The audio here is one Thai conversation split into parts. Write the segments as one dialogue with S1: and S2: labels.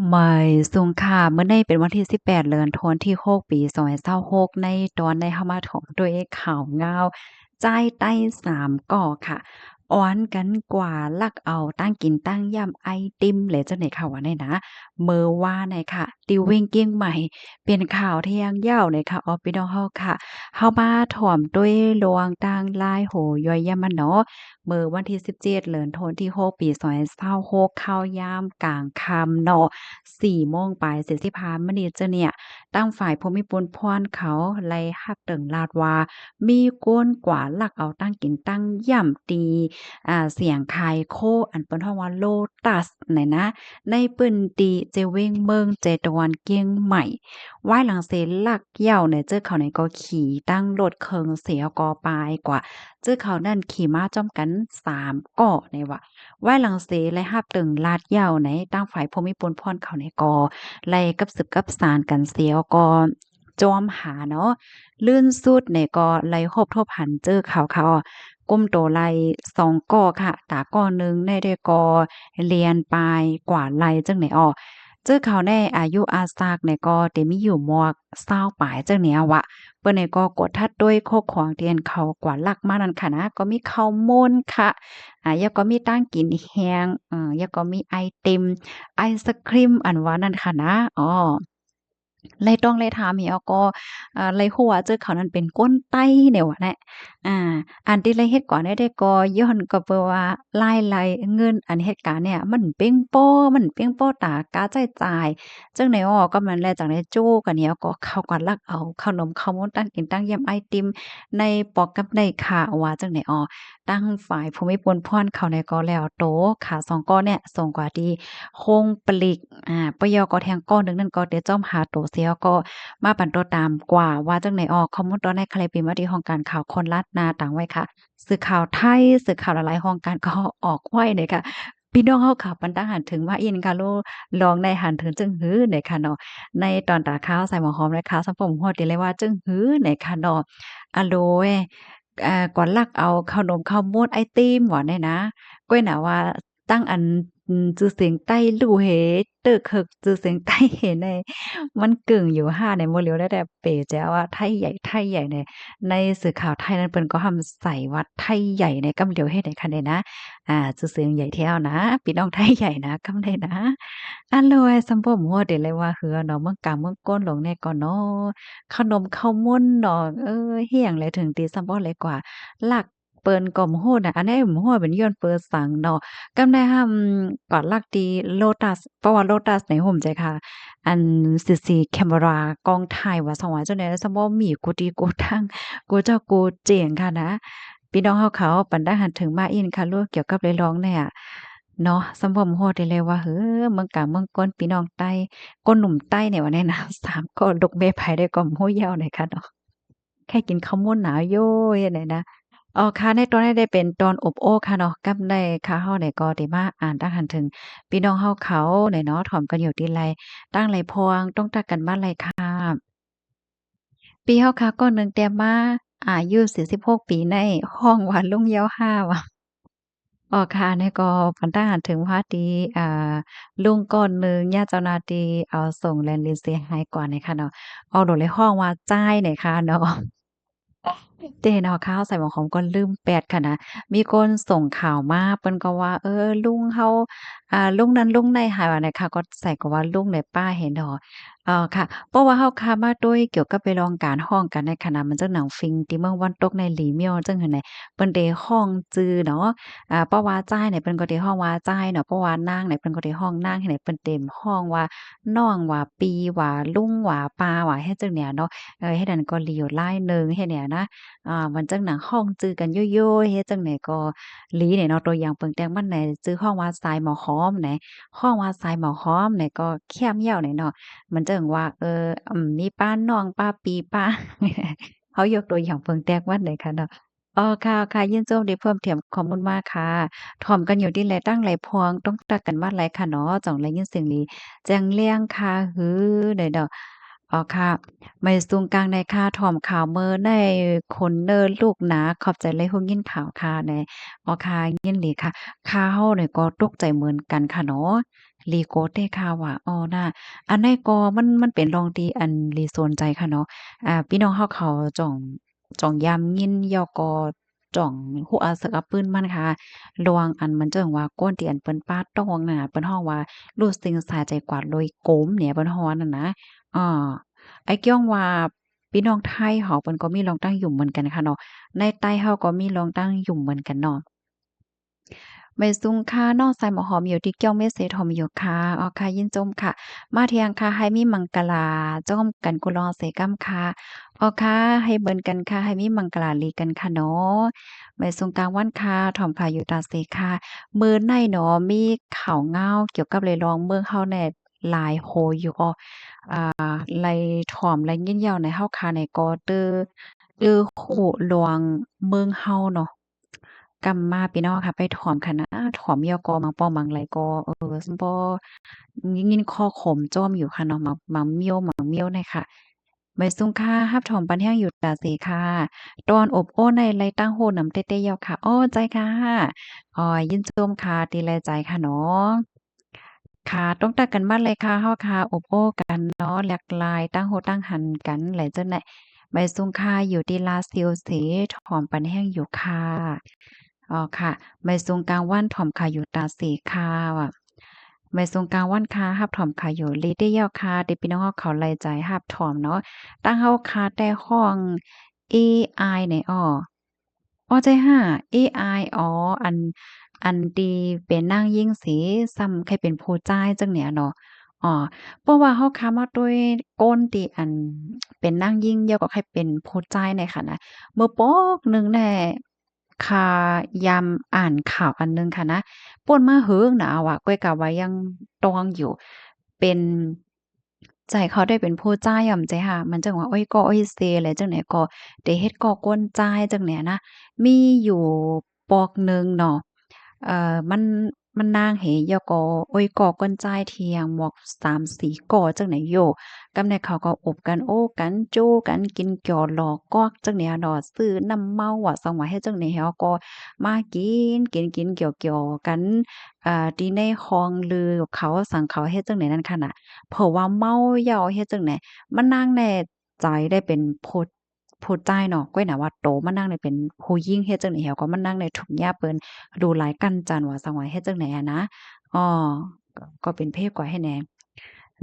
S1: ไม่สูงค่ะเมื่อในเป็นวันที่18เดือนธันวาคมที่6ปี2026ในตอนในเฮามาถมด้วยข่าวงาวจ่ายไต้3ก่อค่ะอ้อนกันกว่าลักเอาตั้งกินตั้งยำไอติมเลยจังได๋ค่ะว่าแน่นะเมื่อวานน่ะค่ะติวเว่งเกียงใหม่เป็นข่าวที่ยังยาวเลยค่ะพี่น้องเฮาค่ะเฮามาถ่อมด้วยลวงต่างลายโหย่อยยามมาเนาะ เมื่อวันที่17เดือนธันวาคมที่6ปี2026เข้ายามกลางค่ำเนาะ4โมงปลายเสร็จสิพามื้อนี้จ้ะเนี่ยตั้งฝ่ายภูมิพลพรเขาไล่ฮักเติ่งลาดว่ามีก้นกว่าลักเอาตั้งกินตั้งย่ำตีเสียงคายโคอันเปิ้นฮ้องว่า Lotus นั่นนะในเปิ้นตีเจเว้งเมืองเจตะวันเกียงใหม่วายหลังเสลักเหย้าเนี่ยเจอเขาไหนก็ขี่ตั้งรถเคิงเสียกอปายกว่า จื้อเขานั่นขี่ม้าจ้อมกัน3ก่อในว่าไหว้หลังเสและฮับตึงลาดเหย้าในตั้งฝ่ายภูมิพลพรเขาในกอไล่กับสืบกับสานกันเสียวก็จอมหาเนาะลื่นสุดในก็ไล่ครบทบหันเจอเขาก้มโตไล่2ก่อค่ะตาก่อหนึ่งได้ก่อเรียนปลายกว่าไล่จังไหนอ้อเจอเขาในอายุอาซากในก็เตมีอยู่มวก20ปลายจังเนี้ยวะ เปิ้นนี่ก็กดทัดด้วยโคกของเตียนเขากว่าลักมานั่นค่ะนะก็มีข้าวม่นค่ะแล้วก็มีตั้งกินแฮงแล้วก็มีไอติมไอศกรีมอันว่านั่นค่ะนะอ้อ เลยต้องเลยถามเหี่ยวก็เลยฮู้ว่าเจ้าเขานั้นเป็นก้นไต้เนี่ยว่าแหละอันที่เลยเฮ็ดก่อนได้ก็ย้อนก็เพราะว่ารายเงินอันเหตุการณ์เนี่ยมันเป้งป้อตากาใช้จ่ายจังได๋อ้อก็มันแล้วจังได๋โจ้กันเนี่ยก็เขาก็ลักเอาขนมข้าวมุนตั้งกินตั้งยำไอติมในปอกกับในข่าว่าจังได๋อ้อตั้งฝ่ายภูมิพลพรเขาเนี่ยก็แล้วโตขาสองก้อเนี่ยส่งกว่าที่โคงปลีกปยก็แทงก้อหนึ่งนั่นก็เดี๋ยวจ้อมหาโตเสียก็มาปั่นตัวตามกว่าว่าจังไหนออกข้อมูลตอนในใครเป็นว่าที่ห้องการข่าวคนลาดนาต่างไว้ค่ะสื่อข่าวไทยสื่อข่าวหลายๆห้องการก็ออกไว้เลยค่ะพี่น้องเฮาค่ะปันตังหันถึงว่าอินค่ะโลลองในหันถึงจึงหือเนี่ยค่ะเนาะในตอนตาข้าวใส่หมอหอมและข้าวสัมผมฮอดติเลยว่าจึงหือเนี่ยค่ะเนาะอะโลยก่อนลักเอาขนมข้าวโพดไอติมว่าเนี่ยนะก้อยน่ะว่าตั้งอันจื้อเสียงใต้ลู่เหเตอเคิกจื้อเสียงใต้เหในมันกึ่งอยู่ห่าในโมเลียวได้แต่เป๋แจ๋วว่าไทยใหญ่ในสื่อข่าวไทยนั้นเปิ้นก็ทำใส่ว่าไทยใหญ่ในกำเหลียวเฮ็ดให้คันได้นะจื้อเสียงใหญ่แท้วนะพี่น้องไทยใหญ่นะกำได้นะอันเลยสำบ่มั่วเดะเลยว่าเหือเนาะเมืองกลางเมืองก้นหลงแน่ก่อนเนาะขนมข้าวม่นเนาะเฮียงเลยถึงตีสำบ่เลยกว่าลักเปิ้นก็บ่ฮู้น่ะอันนี้บ่ฮู้ว่าเป็นย้อนเปิ้นสังเนาะ จำได้ค่ะก่อนลักดี Lotus เพราะว่า Lotus ในโฮมใจค่ะอันสีแคมรากล้องถ่ายว่าสว่างจังได๋ซัมบ่มีกูดีกูดังกูเจ้ากูเจ๋งค่ะนะพี่น้องเฮาเขาปันได้หันถึงมาอินค่ะลูกเกี่ยวกับเรื่องร้องเนี่ยเนาะซัมบ่ฮู้ได้เลยว่าเมืองกลางเมืองก้นพี่น้องใต้ก้นหนุ่มใต้เนี่ยว่าแน่นะ3ก็ดกเบ้ไผได้ก็บ่ฮู้ยาวไหนค่ะเนาะแค่กินข้าวม่วนหนาวโย้ยอันไหนนะ อ๋อค่ะในตอนนั้นได้เป็นตอนอบโอ้ค่ะเนาะกับได้ค่ะเฮาเนี่ยก็ได้มาอ่านตั้งหันถึงพี่น้องเฮาเขาเนี่ยเนาะถ่อมกันอยู่ที่ไรตั้งไรพวงต้องตักกันบ้านไรค่ะปีเฮาค่ะก็นึงแต่มาอายุ46ปีในห้องว่าลุงยาวห้าว่ะอ๋อค่ะอันนี้ก็ปันตั้งหันถึงว่าตีอ่าลุงก้อนหนึ่งญาติเจ้าหน้าที่เอาส่งแลนด์ลินเสียหายก่อนเนี่ยค่ะเนาะเอาโดดเลยห้องว่าจ้ายเนี่ยค่ะเนาะ เจเนาะข้าวใส่หม้อหอมก็ลืมแปดค่ะนะมีคนส่งข่าวมาเปิ้นก็ว่าลุงเฮาลุงนั้นลุงใดหายว่าไหนค่ะก็ใส่ก็ว่าลุงได้ป้าเห็นดอกค่ะเพราะว่าเฮาค้ามาด้วยเกี่ยวกับไปลองการฮ้องกันในขณะมันจังหนังฟิงที่เมืองวันตกในหลีเมียวจังหั้นแหน่เปิ้นได้ฮ้องจื่อเนาะเพราะว่าจ้ายเนี่ยเพิ่นก็ได้ฮ้องว่าจ้ายเนาะเพราะว่านางเนี่ยเพิ่นก็ได้ฮ้องนางให้เนี่ยเพิ่นเต็มฮ้องว่าน้องว่าปีว่าลุงว่าป้าว่าเฮ็ดจังเนี่ยเนาะเฮ็ดนั้นก็หลีอยู่หลายหนึ่งเฮ็ดเนี่ยนะ มันจังหนังห้องจื้อกันโย่ๆเฮ็ดจังไหนก็หลีเนี่ยเนาะตัวอย่างเปิงแตงมันไหนจื้อห้องว่าทรายหมอหอมไหนห้องว่าทรายหมอหอมไหนก็แค้มเหย้าไหนเนาะมันจังว่ามีป้าน้องป้าปีป้าเขายกตัวอย่างเปิงแตงมันไหนค่ะเนาะอ๋อค่ะๆยินดีได้เพิ่มเติมข้อมูลมากค่ะถ่อมกันอยู่ที่ไรตั้งไรพวงต้องตักกันว่าไรค่ะเนาะจ่องไรยินเสียงหลีแจ้งเลี้ยงค่ะฮือได้ดอก อ๋อค่ะไม่ซุงกลางในค่ะถ่อมข่าวเมินในคนเนินลูกหนาขอบใจเลยฮู้ยินข่าวค่ะในอ๋อค่ะยินหลีค่ะข่าวเราเนี่ยก็ตกใจเหมือนกันค่ะเนาะลีโกเต้ค่ะว่าอ้อน่ะอันใดก็มันเป็นเรื่องที่อันลีสนใจค่ะเนาะพี่น้องเฮาเขาจ่องยามยินยอก็จ่องฮู้อาสึกอาปื้นมันค่ะระวังอันมันจั่งว่าก้นที่อันเปิ้นป้าต้องน่ะเปิ้นฮ้องว่ารู้สึกสาใจกว่าโลยโกมเนี่ยเปิ้นฮ้อนั่นนะอ้อ ไอ้เกี้ยงว่าพี่น้องไทยเฮาเปิ้นก็มีลองตั้งยุ่มเหมือนกันค่ะเนาะในไต้เฮาก็มีลองตั้งยุ่มเหมือนกันเนาะ ไม่ซุงค่ะนอกใส่หมอหอมอยู่ที่เกี้ยวเม็ดเสหอมอยู่ค่ะอ๋อค่ะยินจมค่ะมาเที่ยงค่ะให้มีมังกลาจ้อมกันกุลอเสกัมค่ะอ๋อค่ะให้เบิ่นกันค่ะให้มีมังกลาลีกันค่ะเนาะไม่ซุงกลางวันค่ะถ่อมค่ะอยู่ตาเสค่ะมื้อในเนาะมีข่าวเงาเกี่ยวกับเลยลองเมืองเฮาแน่หลายโหอยู่อ้อไลถ่อมไลยินยาวในเฮาค่ะในก็โหหลวงเมืองเฮาเนาะ กำมาพี่น้องค่ะไปถอมค่ะนะถอมยอกอมังปอมังไหลกอซัมปอยินคอขมจ้อมอยู่ค่ะเนาะมังเมียวมังเมียวเนี่ยค่ะใบซุงค่ะฮับถอมปันแห้งอยู่ตาสีค่ะตอนอบโอ้ในไรตั้งโหนำเต้ๆยาวค่ะอ้อใจค่ะอ๋อยินชมค่ะตีแลใจค่ะเนาะค่ะต้องตักกันมาเลยค่ะเฮาค่ะอบโอ้กันเนาะหลากหลายตั้งโหตั้งหันกันหลายจังได๋ใบซุงค่ะอยู่ที่ลาซิลเสถอมปันแห้งอยู่ค่ะ อ๋อค่ะไม่ทรงกลางวันถ่อมขาอยู่ตาสีคาวอะไม่ทรงกลางวันคาหับถ่อมขาอยู่ลีได้ยาวคาเดพี่น้องเฮาเขาไล่ใจหับถ่อมเนาะตั้งเฮาคาแต่ห้องเอไอเนี่ยใจห้าเอไออ๋ออันอันที่เป็นนางยิ่งสีซ้ำใครเป็นผู้จ่ายจังเนี่ยเนาะอ๋อเพราะว่าเฮาค้ามาด้วยก้นที่อันเป็นนางยิ่งเดียวกับใครเป็นผู้จ่ายเนี่ยค่ะนะ เมื่อโป๊กหนึ่งแน่ค่ะยามอ่านข่าวอันหนึ่งค่ะนะป่นมาเฮิงน่ะเอาอะก้อยกะว่ายังตองอยู่เป็นใจเขาได้เป็นผู้จ่ายย่อมใจค่ะมันจังว่าอ้อยก่ออ้อยเซอะไรจังไหนก็ได้เฮ็ดก่อกวนจ่ายจังเนี่ยนะมีอยู่ปอกหนึ่งเนาะมันนางเหยอก็อ้อยก่อกวนจ่ายเที่ยงหมวก3-4ก่อจังไหนโย กำในเขาก็อบกันโอ้กันจู้กันกินเกี่ยวหลอกกอกจังเนี่ยดอกซื้อน้ำเมาว่าสังว่าเฮ็ดจังได๋เฮาก็มากินเกี่ยวๆกันที่ในคลองลือเขาสังเขาเฮ็ดจังได๋นั่นคั่นน่ะเพราะว่าเมาเหล้าเฮ็ดจังได๋มานั่งแน่ใจได้เป็นผู้ชายเนาะก้อยน่ะว่าโตมานั่งได้เป็นผู้หญิงเฮ็ดจังได๋เฮาก็มานั่งได้ทุกยามเปิ้นดูหลายกั้นจันว่าสังว่าเฮ็ดจังได๋อะนะอ้อก็เป็นเพศกว่าให้แหน่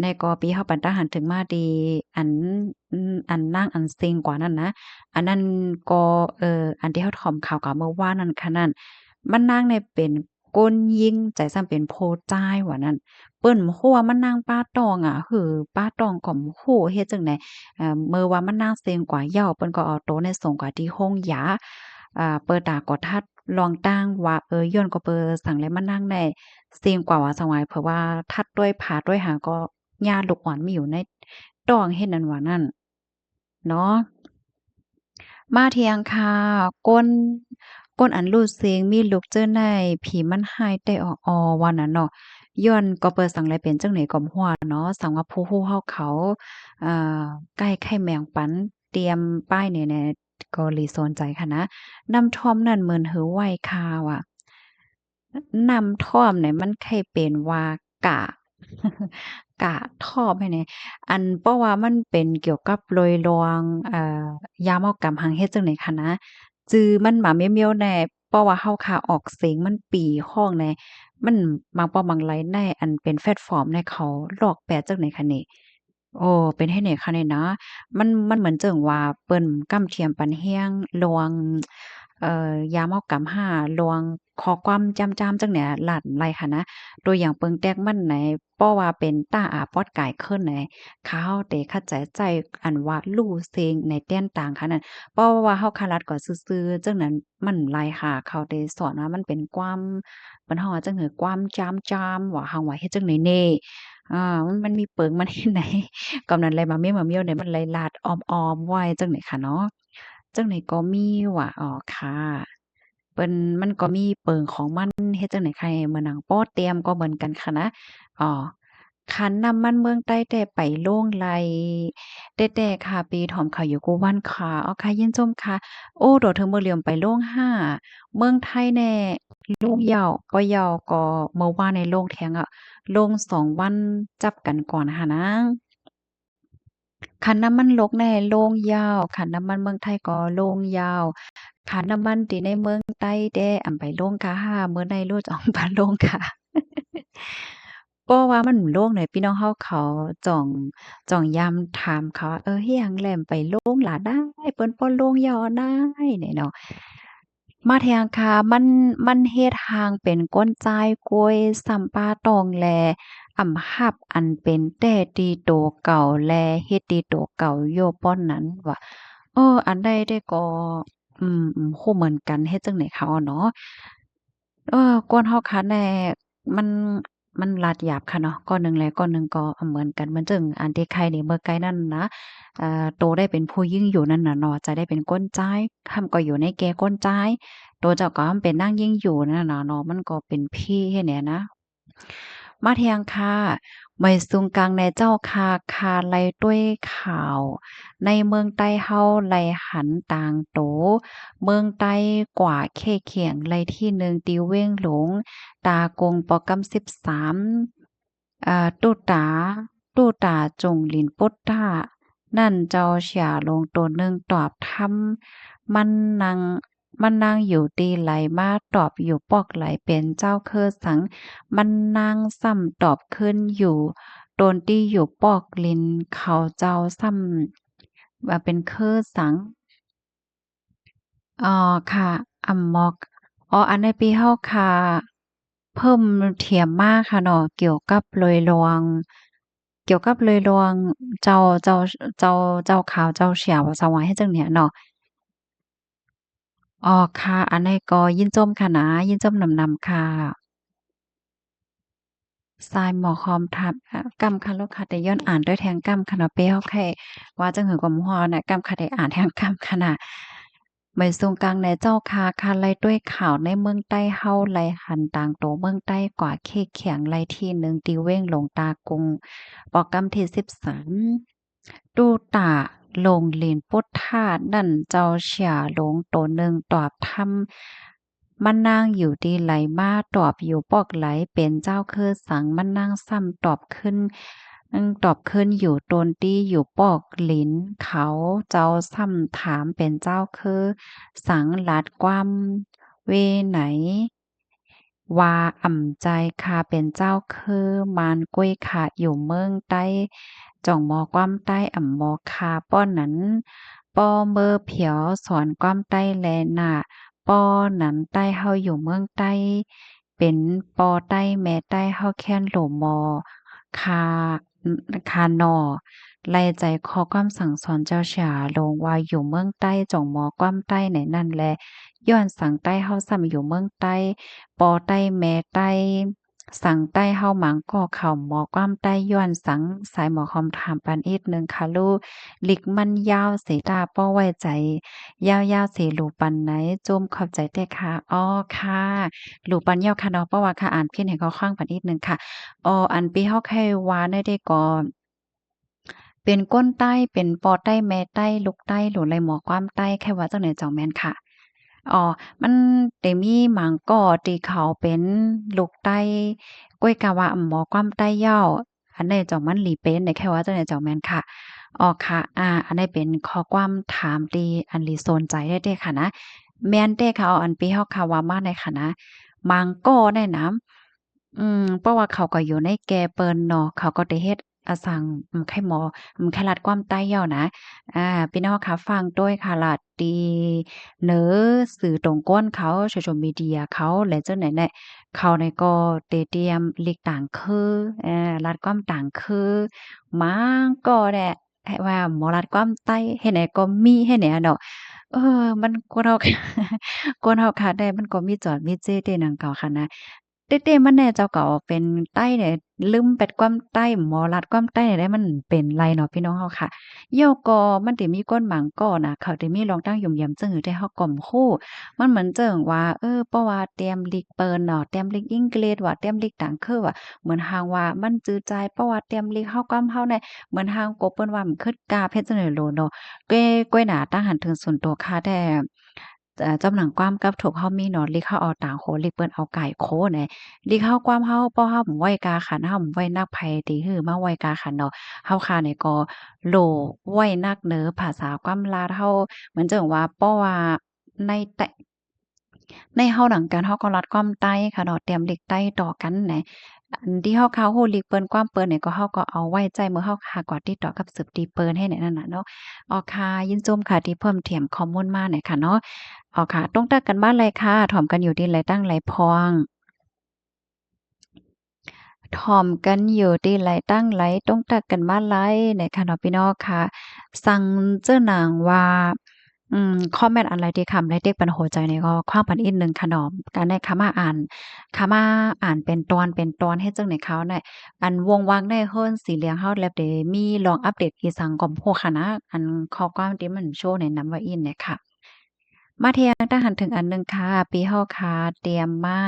S1: ในกอปีเฮาปันตาหันถึงมาดีอันอันนางอันเซ็งกว่านั้นนะอันนั้นก็อันที่เฮาถอมข่าวกะเมื่อวานนั้นค่ะนั้นมันนางเนี่ยเป็นก้นยิงใจซ้ำเป็นโพจ่ายว่านั้นเปิ้นบ่ฮู้ว่ามันนางป้าตองอะหือป้าตองก็บ่ฮู้เฮ็ดจั่งใดเมื่อว่ามันนางเซ็งกว่าเหย้าเปิ้นก็เอาโตในส่งกว่าที่โรงหยาเปิดตาก็ทัดลองตั้งว่าย้อนก็เปิดสั่งแล้วมานั่งได้เซ็งกว่าว่าสังหวายเพราะว่าทัดด้วยผาดด้วยหางก็ญาลูกอ่อนมีอยู่ในดองเฮ็ดนั่นว่านั่นเนาะ มาเที่ยงค่ะก้นอันรูดเสียงมีลูกเจ้อในผีมันหายได้ออว่านั้นเนาะย้อนก็เปิดสังไรเป็นจังไหนก็บ่ฮู้อะเนาะสังว่าผู้ฮู้เฮาเขาอ่าใกล้ไข่แมงปันเตรียมป้ายเนี่ยก็เลยสนใจค่ะนะน้ำท่อมนั่นเหมือนหือไวคาวอะ น้ำท่อมเนี่ยมันเคยเป็นว่ากะกะท่อมให้แหน่อันเพราะว่ามันเป็นเกี่ยวกับโรยลองยามเอากำหังเฮ็ดจั่งใดคะนะจื่อมันหมาเมียวๆแหน่เพราะว่าเฮาค่าออกเสียงมันปี่ห้องแหน่มันบางปอบางไหลในอันเป็นแพลตฟอร์มในเขาลอกแปลจั่งใดคะนี่โอ้เป็นเฮ็ดให้คะนี่นะมันเหมือนจั่งว่าเปิ้นกำเทียมปานแรงลวงยามเอากำห้าลวงขอความจำจังเนี่ยลั่นไรค่ะนะตัวอย่างเปิงแต๊กมันไหนเพราะว่าเป็นต้าอาปอดกายเคิ้นไหนเขาเตเข้าใจใจอันว่าลู่เซงในแต้นต่างค่ะนั่นเพราะว่าเฮาคารัดก็ซื่อๆจังนั้นมันหลายค่ะเขาได้สอนว่ามันเป็นความเปิ้นเฮาว่าจังหือความจามว่าเฮาว่าเฮ็ดจังไดแน่มันมีเปิงมันที่ไหนกำนั้นแลมาเมี่ยวๆเนี่ยมันเลยลาดอ้อมๆไว้จังได๋ค่ะเนาะจังไดก็มีว่าอ๋อค่ะเปิ้นมันก็มีเปิงของมันเฮ็ดจังได๋ค่ะเหมือนหนังโป๊เตียมก็เหมือนกันค่ะนะอ๋อ คันนำมันเมืองใต้แต่ไปโล่งไลแต่ค่ะปีถอมเขาอยู่กูวันค่ะอ้อค่ะยินจมค่ะโอ้โดดถึงเมืองเหลี่ยมไปโล่ง5เมืองไทยแน่โล่งยาวก็ยาวก็เมื่อวานในโล่งแท้งอะโล่ง2วันจับกันก่อนหั้นนะคันน้ำมันลกแน่โล่งยาวคันน้ำมันเมืองไทยก็โล่งยาวคันน้ำมันที่ในเมืองใต้แดอำไปโล่งกะเมื่อในรู้จะอองปานโล่งค่ะ เพราะว่ามันโลกไหนพี่น้องเฮาเขาจ่องย้ำถามเขาว่าเฮ็ดหยังแหลมไปโลงหลาได้เปิ้นบ่ลงยอได้นี่เนาะมาเที่ยงค่ะมันเฮ็ดทางเป็นก้นจ้ายกล้วยซ้ำปาตองแลหับอันเป็นแต่ตีโตเก่าแลเฮ็ดตีโตเก่าโยป้อนนั้นว่าอันใดได้ก็ฮู้เหมือนกันเฮ็ดจั่งใดเขาอะเนาะ กวนเฮาคันแหน่มันมันลาดหยาบค่ะเนาะก้อนหนึ่งแลก้อนหนึ่งก็เหมือนกันเหมือนจึงอันที่ไข่นี่เมื่อไกลนั่นนะโตได้เป็นผู้ยิ่งอยู่นั่นน่ะเนาะจะได้เป็นก้นจ้ายค่ำก็อยู่ในแก่ก้นจ้ายโตเจ้าก็อำเป็นนางยิ่งอยู่นั่นน่ะเนาะมันก็เป็นพี่ให้แหน่นะ มาเที่ยงค่ะไม่ซุงกังในเจ้าคาไลต้วยข่าวในเมืองใต้เฮาไลหันต่างโตเมืองใต้กว่าเข้เขียงไลที่หนึ่งติเว้งหลงตากงปอกำ13ตู้ตาจงหลินปุตตานั่นเจ้าเฉียลงตัวหนึ่งตอบทำมันนางมันนางอยู่ตีไหลมาตอบอยู่ปอกไหลเป็นเจ้าเคอสัง มันนางซ้ำตอบขึ้นอยู่โดนตี้อยู่ปอกลิ้นเขาเจ้าซ้ำว่าเป็นคือสังค่ะมอกอันในปีเฮาค่ะเพิ่มเทียมมากค่ะเนาะเกี่ยวกับเลยลวงเกี่ยวกับเลยลวงเจ้าเจ้าเจ้าขาวเจ้าเฉียวสวายให้จังเนี่ยเนาะค่ะอันนี้ก็ยินจมค่ะนะยินจมนำๆค่ะ ทรายหมอคอมทับกำค่ะลูกค่ะแต่ย้อนอ่านด้วยแทงกำค่ะเนาะเป้เฮาแค่ว่าจังหือกว่าหม้อน่ะกำค่ะได้อ่านแทงกำค่ะน่ะไม่ทรงกลางในเจ้าค่ะไล่ด้วยข่าวในเมืองใต้เฮาไล่หันต่างโตเมืองใต้กว่าเคแข็งไล่ที่หนึ่งตีเว้งหลงตากงปอกำที่13ตู้ตาลงเหรียญพุทธาตุนั่นเจ้าเฉียหลงโตหนึ่งตอบทำ มันนางอยู่ดีไหลมาตอบอยู่ปอกไหลเป็นเจ้าคือสังมันนางซ้ำตอบขึ้นตอบขึ้นอยู่ตนตี้อยู่ปอกหลินเขาเจ้าซ้ำถามเป็นเจ้าคือสังลัดความเวไหนว่าอ่ำใจคาเป็นเจ้าคือมารกุ้ยขาอยู่เมืองใต้จ่องมอความใต้อ่ำมอคาป้อนนั้นป้อเมอเผียวสอนความใต้แลน่ะ ปอหนันใต้เฮาอยู่เมืองใต้เป็นปอใต้แม่ใต้เฮาแค้นโหลมอคาคานอไล่ใจคอความสั่งสอนเจ้าฉาลงว่าอยู่เมืองใต้จ่องหมอความใต้ไหนนั่นแลย้อนสั่งใต้เฮาซ้ำอยู่เมืองใต้ปอใต้แม่ใต้สั่งใต้เฮาหมางก่อเข้าหมอความใต้ย้อนสังสายหมอคอมถามปานอีกหนึ่งค่ะลูกหลิกมันยาวเสตาป้อไว้ใจ ยาวๆสิหลู่ปันไหนจุมขอบใจเด้อค่ะค่ะหลู่ปันยาวค่ะเนาะเพราะว่าค่ะอ่านเพียนให้เขาข้างปันนิดหนึ่งค่ะอันปีเฮาไขว่าได้ก็เป็นก้นใต้เป็นปอใต้แม่ใต้ลูกใต้หรือไรหมอความใต้แค่ว่าจังไหนเจ้าแม่นค่ะอ๋อมันได้มีหมางก่อที่เขาเป็นลูกใต้ก้วยกะว่าหมอความใต้ยาวอันนี้เจ้ามันหลีเป็นได้แค่ว่าจังไหนเจ้าแม่นค่ะค่ะอันนี้เป็นข้อความถามที่อันหลีสนใจได้เด้อค่ะนะแม่นเด้ค่ะอันปีเฮาค่ะว่ามาในค่ะนะหมางก่อเนี่ยนะเพราะว่าเขาก็อยู่ในแก่เปิ้นเนาะเขาก็ได้เฮ็ดสั่งไข่หมอไข่ลัดความใต้ยาวนะพี่น้องค่ะฟังด้วยค่ะลัดดีเน้อสื่อตรงก้นเขา Social Media เขาและจั่งใดแหน่เขานี่ก็ได้เตรียมหลีกต่างคือลัดความต่างคือหมาก็แหละให้ว่าหมอลัดความใต้เฮ็ดไหนก็มีเฮ็ดแหนอะเนาะมันคนเราคนเราค่ะได้มันก็มีจอดมีเจ้เด้หนังเก่าค่ะนะ เต้ๆมันแน่เจ้าก็เป็นไต้เนี่ยลืมเป็ดกวามใต้หมอลัดกวามใต้ได้มันเป็นไรเนาะพี่น้องเฮาค่ะย่อก็มันสิมีก้นหมางก้อน่ะเขาสิมีรองตั้งยุ่มยำจึงหือได้เฮาก่อมคู่มันเหมือนเจิงว่าเพราะว่าเตรียมลีกเปิ่นเนาะเตรียมลีกอังกฤษว่าเตรียมลีกต่างคือว่าเหมือนหางว่ามันจือจายเพราะว่าเตรียมลีกเฮากำเฮาเนี่ยเหมือนหางกบเปิ้นว่ามันคึดกาเพชรเสนอโลเนาะก้วยหน้าตั้งหันถึงส่วนตัวค่ะแต่จำหนังความกับถูกเฮามีเนาะลีกเฮาเอาต่างโคลีกเปิ้นเอาไก่โคแหน ลีเฮาความเฮาป้อเฮาบ่ไหวกาขันเฮาบ่ไหวนักไผติฮื้อมาไหวกาขันเนาะเฮาค่านี่ก็โลไหวนักเน้อภาษาความลาวเฮาเหมือนจั่งว่าป้อว่าในแต่ในเฮาหนังกันเฮาก็รัดความใต้ค่ะเนาะเตรียมเหล็กใต้ต่อกันแหนอันที่เฮาข่าวฮู้ลีกเปิ้นความเปิ้นนี่ก็เฮาก็เอาไว้ใจเมื่อเฮาหากว่าติดต่อกับสืบตีเปิ้นให้แหนนั่นน่ะเนาะอ๋อค่ะยินชมค่ะที่เพิ่มเติมข้อมูลมาหน่อยค่ะเนาะอ๋อค่ะตรงตักกันบ้านไรค่ะถ่อมกันอยู่ดีไรตั้งไรพอง ถ่อมกันอยู่ที่ไหลตั้งไหลต้องตักกันมาไหลในค่ะเนาะพี่น้องค่ะสั่งเจ้านางว่าคอมเมนต์อะไรที่คำไรเด็กปันโหัวใจนี่ก็ความผันอีกหนึ่งค่ะเนาะการได้เข้ามาอ่านเข้ามาอ่านเป็นตอนเป็นตอนให้จังได๋เขาเนี่ยอันวงวางได้เฮิ้นสีเหลืองเฮาแล้วเดมีลองอัปเดตอีสังก็พวกค่ะนะอันข้อความที่มันโชว์ในนำว่าอินเนี่ยค่ะมาเที่ยงทหันถึงอันหนึ่งค่ะปีเฮาค่ะเตรียมมา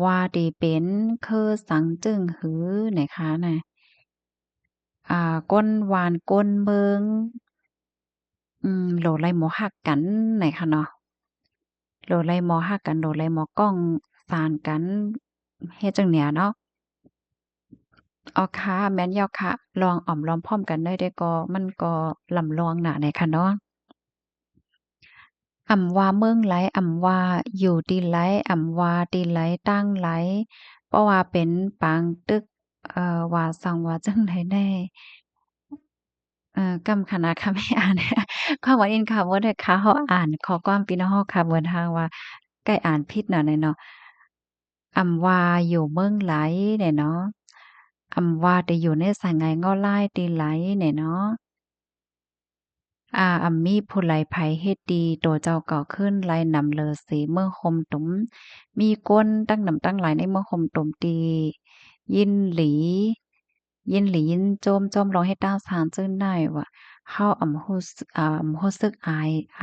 S1: ว่าดีเป็นคือสังจึงหือไหนคะน่ะก้นหวานก้นเบิงโหลไลหมอฮักกันไหนคะเนาะโหลไลหมอฮักกันโหลไลหมอก้องสานกันเฮ็ดจั่งเนี้ยเนาะอ้อค่ะแม่นแล้วค่ะลองอ้อมล้อมพร้อมกันได้เด้อก็มันก็ลำลองน่ะไหนคะเนาะว่าเมืองไหลว่าอยู่ดีไหลว่าดีไหลตั้งไหลเพราะว่าเป็นปางตึกว่าซังว่าจั่งใดแน่ กำขนาดค่ะไม่อ่านความว่าอินค่ะบ่ได้ค่ะเฮาอ่านข้อความพี่น้องเฮาค่ะเบิ่นทางว่าใกล้อ่านผิดน่ะแน่เนาะว่าอยู่เมืองไหลเนี่ยเนาะว่าได้อยู่ในสายงายง้อลายตีไหลเนี่ยเนาะมีผู้ใดไผเฮ็ดดีโตเจ้าก็ขึ้นไล่นำเลอสีเมืองคมตุมมีก้นตั้งนำตั้งหลายในเมืองคมตุมตียินหลียินโจมร้องให้ตาสานจื้นได้ว่าเฮารู้สึกอ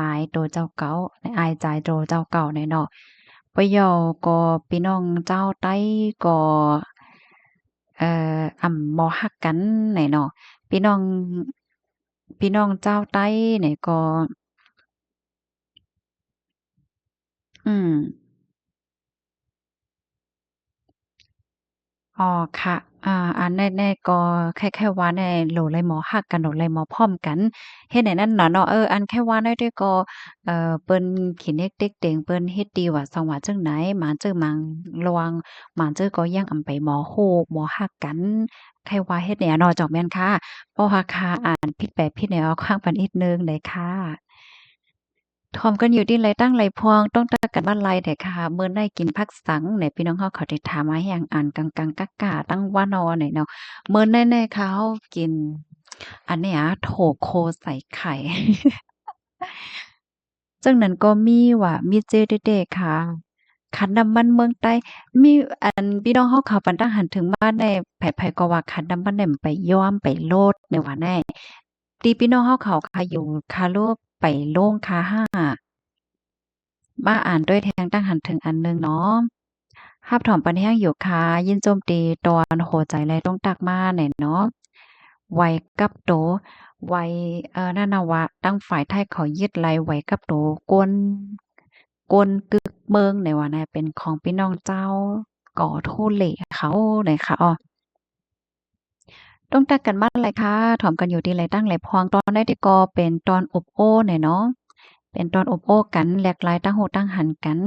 S1: ายโตเจ้าเก่าอายใจโตเจ้าเก่าแน่เนาะปะยอก็พี่น้องเจ้าไต้ก็มอฮักกันแหน่เนาะพี่น้องเจ้าไต้เนี่ยก็อืม อ๋อค่ะอันแน่ๆก็แค่ว่าแน่โหลเลยหมอฮักกันโหลเลยหมอพร้อมกันเฮ็ดให้นั่นน่ะเนาะอันแค่ว่าได้ด้วยก็เปิ้นขี้เน็กเต็กเต็งเปิ้นเฮ็ดดีว่าสังว่าจั่งไหนหมาเจอมังระวังหมาเจอก็ยังอำไปหมอโฮกหมอฮักกันแค่ว่าเฮ็ดแหน่เนาะเจ้าแม่นค่ะเพราะว่าค่ะอ่านผิดแปลผิดแนวข้างปานนิดหนึ่งเลยค่ะ ถ่อมกันอยู่ที่ไรตั้งไรพวงต้องตักกันบ้านไรแต่ค่ะเมื่อได้กินผักสังไหนพี่น้องเขาได้ถามมาให้อย่างอ่านกังๆกักกะตั้งว่านอไหนเนาะเมื่อแน่ๆเขากินอันเนี้ยโถโคใส่ไข่จังนั้นก็มีว่ามีเจเด็ดๆค่ะขันน้ำมันเมืองใต้มีอันพี่น้องเขาเขาปันตั้งหันถึงบ้านได้ไผๆก็ว่าขันน้ำมันเนี่ยมันไปย้อมไปโลดในว่าแน่ตีพี่น้องเขาค่ะอยู่คาโลไปโล่งคาห้า มาอ่านด้วยแทงตั้งหันถึงอันหนึ่งเนาะภาพถ่อมปันแห้งอยู่ค่ะยินโจมตีตอนโหใจแลต้องตักมาแหน่เนาะไว้กับโตไว้นั่นน่ะว่าตั้งฝ่ายไทยเขายึดไลไว้กับโตกวนกึกเมืองในว่าน่ะเป็นของพี่น้องเจ้าก่อโทเหล่เขาเลยค่ะอ้อ ต้องตักกันมาเลยค่ะถอมกันอยู่ดีไรตั้งไรพองตอนได้ที่ก็เป็นตอนอบโอ้เนี่ยเนาะเป็นตอนอบโอ้กันแหลกหลายตั้งโหตั้งหันกัน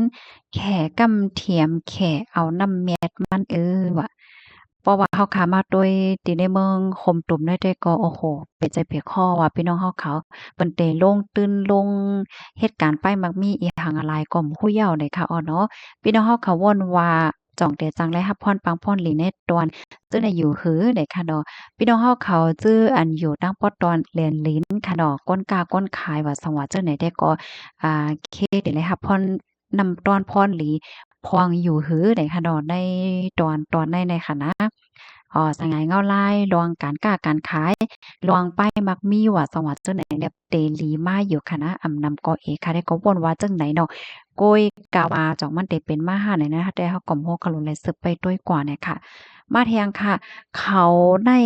S1: แข่กำเทียมแข่เอาน้ำแมดมันว่ะเพราะว่าเฮาขามาโดยตีในเมืองคมตุ่มได้แต่ก็โอ้โฮเป็นใจเปียกคอว่าพี่น้องเฮาเขาเปิ้นเตลงตื่นลงเหตุการณ์ไปมักมีอีหังอะไรก็บ่ฮู้ยาวเลยค่ะอ้อเนาะพี่น้องเฮาเขาวนว่าจ่องแต่จังไรรับพรปังพรหลีในตอนจึงได้อยู่หือได้ค่ะเนาะ พี่น้องเฮาเขาจื้ออันอยู่ตั้งปอตอนแลนลิ้นค่ะดอกก้นกาก้นขายว่าสังว่าจังไหนได้ก็เคเดี๋ยวเลยค่ะพรนำต้อนพรหลี พองอยู่หือในค่ะเนาะในตอนในค่ะนะสงายเงาลายลวงการค้าการขายลวงไปมักมีว่าสวัสดิ์จังไหนเนี่ยเตลีมาอยู่ค่ะนะนำก็เอค่ะได้ก็วนว่าจังไหนเนาะโกยกาวาจอกมันได้เป็นมาหาไหนนะคะแต่เฮาก็บ่กะลุนเลยซึบไปด้วยกว่าเนี่ยค่ะมาแทงค่ะเขาได้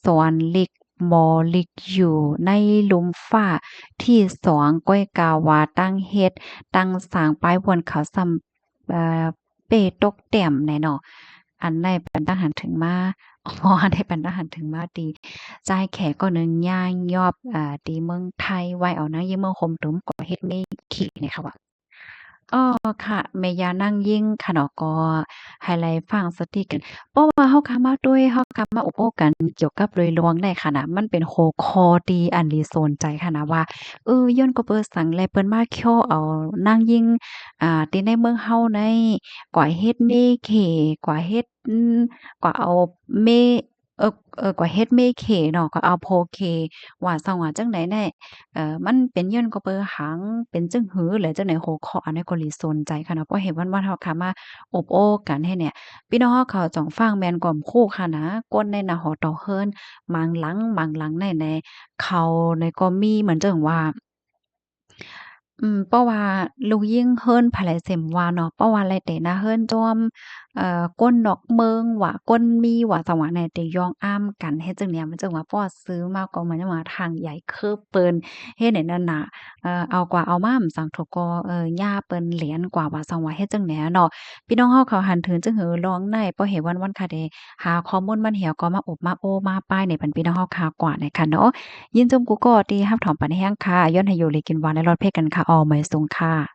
S1: สอนลิกมอลิกอยู่ในหลุมฟ้าที่สองก้อยกาวาตั้งเฮ็ดตั้งสร้างป้ายบนเขาซเปตกแต้มแน่เนาะอันใดเป็นทหารถึงมาอันใดเป็นทหารถึงมาดีจ่ายแขกก็นึงย่างยอบตีเมืองไทยไว้เอานะยี่เมืองคมตุมก็เฮ็ดไม่ขี้เนี่ยค่ะว่า ค่ะแม่ย่านั่งยิ่งค่ะเนาะก็ไฮไลต์ฟังสติกันเพราะว่าเฮาคำมาอบโอ้กันเกี่ยวกับโดยรวงได้ค่ะนะมันเป็นหัวข้อที่อันนี้สนใจค่ะนะว่าย้อนก็เปิ้นสังแลเปิ้นมาเคี่ยวเอานั่งยิ่งที่ในเมืองเฮาในกว่าเฮ็ดเมเขกว่าเฮ็ดกว่าเอาเมกว่าเฮ็ดเมเขเนาะก็เอาโพเคว่าซั้งว่าจั่งใดแน่ มันเป็นย้อนก็เปอหังเป็นจึงหือหรือจังได๋หัวข้ออันนี้ก็ลิสนใจค่ะเนาะเพราะเห็นวันๆเฮาค่ะมาอบโอ้กันให้เนี่ยพี่น้องเฮาเขาจ้องฟังแม่นกว่าคู่ค่ะนะก้นในน่ะหอต่อเฮิรนหมางหลังในเขาในก็มีเหมือนจังว่า เพราะว่าลูกยิงเฮิรนไผลเส็มว่าเนาะเพราะว่าไรแต่นะเฮิรนจ้อมก้นนอกเมืองว่าก้นมีว่าจังหวะไหนแต่ย่องอ้ำกันเฮ็ดจั่งเนี้ยมันจังว่าเพราะว่าซื้อมาก็เหมือนจังว่าทางใหญ่คือเปิ้นเฮ็ดให้นั่นน่ะเอากว่าเอามาสังทก็ย่าเปิ้นเหรียญกว่าว่าจังว่าเฮ็ดจั่งแหนเนาะพี่น้องเฮาเขาหันถึงจังหือลองในเพราะเห็นวันๆค่ะเดหาข้อมูลมันเหี่ยวก็มาอบมาโอ้มาป้ายในปันพี่น้องเฮาข่าวกว่าน่ะค่ะเนาะ ยินจมกูก็ดีรับถอมปันแห้งค่ะย้อนให้อยู่เลยกินหวานในรสเพศกันค่ะออไม่สูงค่ะ